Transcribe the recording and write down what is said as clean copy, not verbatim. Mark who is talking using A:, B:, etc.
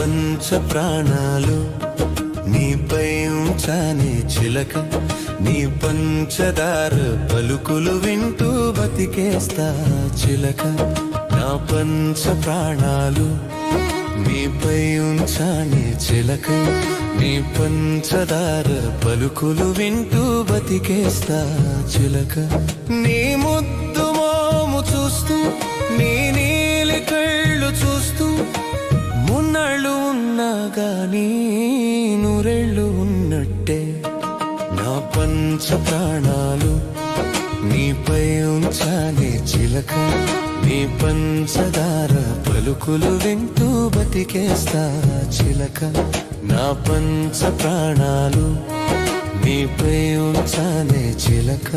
A: పంచ ప్రాణాలు నీపై ఉంచానే చిలక, నీ పంచదార పలుకులు వింటూ బతికేస్తా చిలక. నా పంచ ప్రాణాలు నీపై ఉంచానే చిలక, నీ పంచదార పలుకులు వింటూ బతికేస్తా చిలక. నీ ముద్దు మోము చూస్తూ, నీ నీలి కళ్ళు చూస్తూ, మున్నాళ్ళు ఉన్నా గానీ నూరేళ్ళు ఉన్నట్టే. నా పంచ ప్రాణాలు నీపై ఉంచానే చిలక, నీ పంచదార పలుకులు వింటూ బతికేస్తా చిలక. నా పంచ ప్రాణాలు నీపై ఉంచానే చిలక.